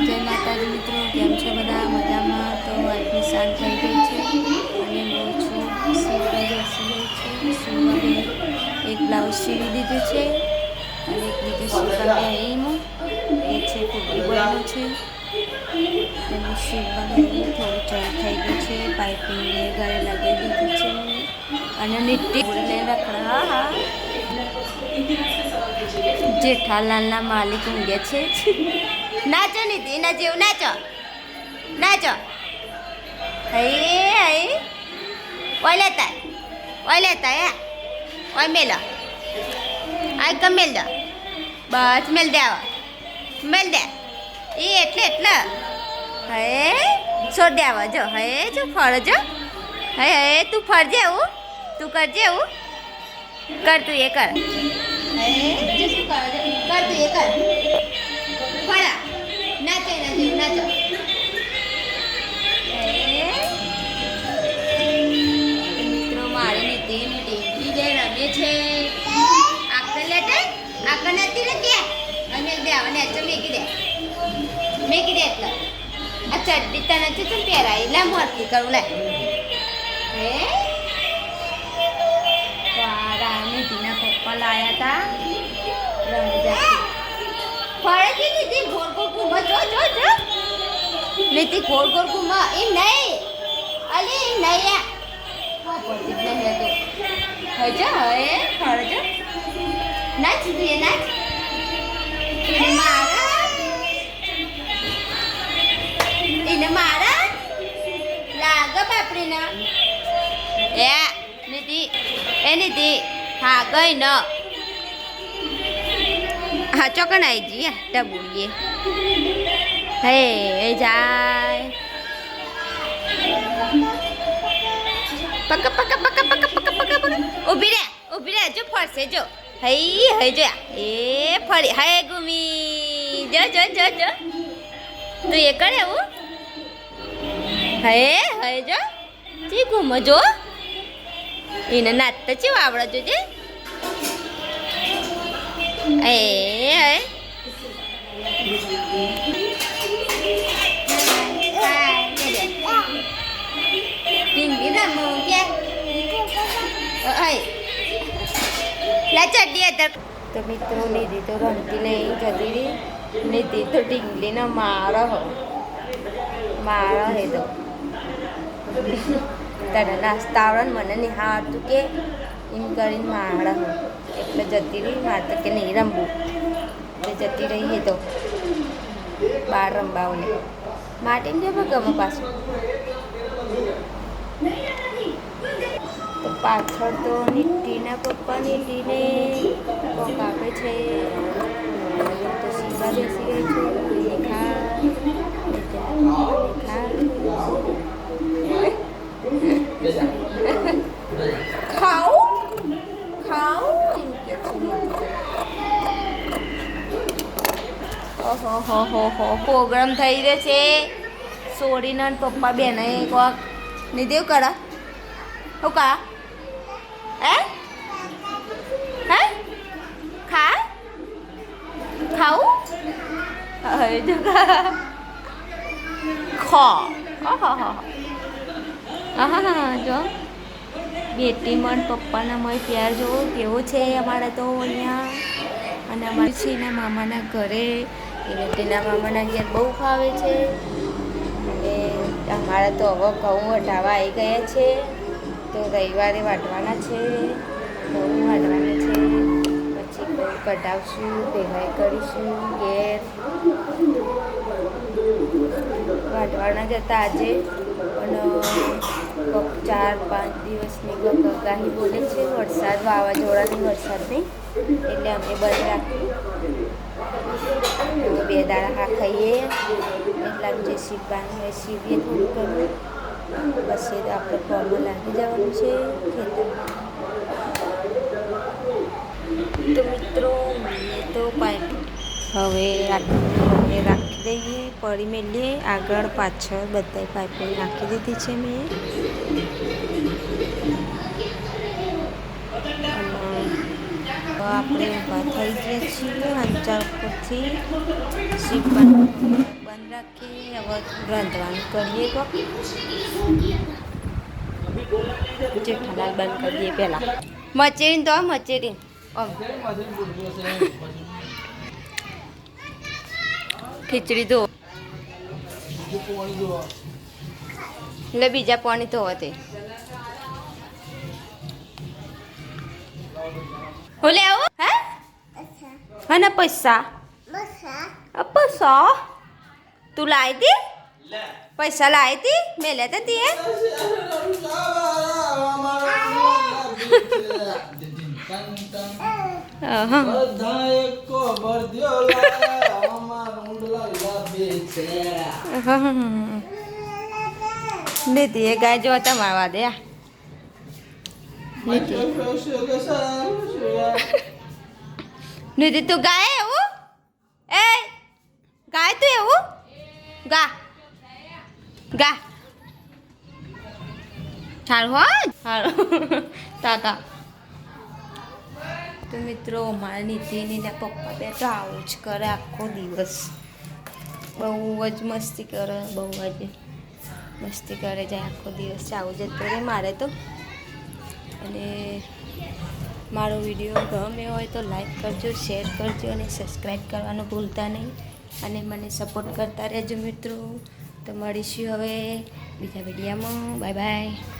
જય માતાજી મિત્રો, કેમ છો બધા? મજામાં? તો આજની સાંજ થઈ ગઈ છે અને હું છું સીવવા બેસી ગઈ છું. સીવવા બે એક બ્લાઉઝ સીવી દીધું છે અને એક બીજું સીવવા બે હું એ છે ફૂટી બોયનું છે. તેને સીવવા થોડું ચાલ થઈ ગયું છે. પાઇપિંગને ગળે લગાવી દીધું છે અને નીટી લઈને રખડા. હા, જેઠાલાલના માલિક ઊંઘે છે. નાચો નીતિ, એના જેવું નાચો, નાચો. હઈ હઈ ઓય લેતા હે ઓય મેલા આ કમેલ દો બસ મેલ દે, આવા મેલ દે એ એટલે હે છોડ દે આવા. જો હે જો ફળ જો હે તું ફરજે એવું, તું કરજે એવું કર, તું એ કર. હે જો શું કર તું એ કર. ફળા નાચો, એના જેવું નાચો. મિત્રો મારી નીતિની ટીંગલી જે રમે છે આકર લેટે આકર નથી લખી અને દે આવને અચ્છા મેકી દે એટલે આ ચડ્ડી તને છે તું પહેરાય લે મોરતી કરું લે. હે વારા નીતિના પપ્પા લાયા તા રમજાતી ફળે કે નીતિ ગોળ ગોળ ઘૂમા. જો જો જો નીતિ ગોળ ગોળ ઘૂમા. એ નહીં અલી એ નહીં પડતી જ નહીં તો હજો હે ફળ જો નાચ તું એ નાચ. એને મારા લાગ બાપડીના એ નીતિ હા ગઈ ન હા ચોકન આવી જઈએ ડબુડીએ હે જાય પક પક પક પક પક પક પક ઊભી રે જો ફરશે જો હઈ હઈ જો એ ફરી હે ગુમી જો જો જો જો તું એ કરે એવું હે જો જી ઘૂમ જો એને નાચતા છે આવડે જોજે. ટીંગી રમું કે લા ચડ્ડી અત્યારે તો મિત્રો નિધિ તો રમતી નહીં જતી રહી. નિધિ તો ટીંગલીને મારો હે તો તને નાસ્તા આવડે ને મને નહીં આવડતું કે એમ કરીને મારા હો એટલે જતી રહી. મારે તો કે નહીં રમવું એટલે જતી રહી હે તો બહાર રમવાઓને માટીને જે ગમે પાછું. તો પાછળ તો નીતિના પપ્પા નીતિને કોક આપે છે તો સીધા બેસી ગઈ છે. ઓહો પ્રોગ્રામ થઈ રહ્યો છે. સોરીના પપ્પા બેને કોક નહીં દેવ કરા હું કા હે ખાવું જો બેટી મન પપ્પાના મય પ્યાર જો કેવો છે અમારે તો અહીંયા. અને અમારે છે એના મામાના ઘરે એને તેના મામાના ઘેર બહુ ફાવે છે. અને અમારે તો હવે ઘઉં વઢાવા આવી ગયા છે તો રવિવારે વાટવાના છે. ઘઉં વાટવાના છે પછી ઘઉં કઢાવશું, ભેગાઈ કરીશું. ઘેર વાટવાના જતા આજે અને 4-5 દિવસની આગાહી બોલે છે વરસાદ વાવાઝોડાની વરસાદની એટલે અમે બંધ રાખ્યું. 2 દાડા હા ખાઈએ એટલે જે સીવવાનું હોય સીવીએ થોડું કરવું પછી આપણે ફોર્મમાં લાગી જવાનું છે ખેતરમાં. તો મિત્રો મેં તો પાઇપ હવે રાખી દઈએ પડી મેલીએ. આગળ પાછળ બધાય પાઇપો નાખી દીધી છે મેં. આપણે ઊભા થઈ ગયા છીએ અંચાર ઉપરથી સીવવાનું બંધ નાખીએ. હવે રાંધવાનું કરીએ તો જેઠાલાલ બંધ કરી દઈએ પહેલાં. મચેરીને તો મચેરીને ખીચડી તો એટલે બીજા પાણી તો હોતે ઓલે આવું હે અને પૈસા પૈસા તું લાવી દી પૈસા લાવી દી મેં લેતા તી લીધી એ ગાય જો તમારવા દે નિધિ તું ગાય એવું એ ગાય તું એવું ગા ગા સારું હોય સારું તાતા તો મિત્રો મારા નિધિની ને પપ્પા બે તો આવું જ કરે આખો દિવસ બહુ જ મસ્તી કરે બહુ જ મસ્તી કરે જાય આખો દિવસ આવું જતો રહે મારે તો. અને મારો વિડીયો ગમે હોય તો લાઈક કરજો શેર કરજો અને સબસ્ક્રાઈબ કરવાનું ભૂલતા નહીં અને મને સપોર્ટ કરતા રહેજો મિત્રો. તો મળીશું હવે બીજા વિડીયોમાં. Bye bye.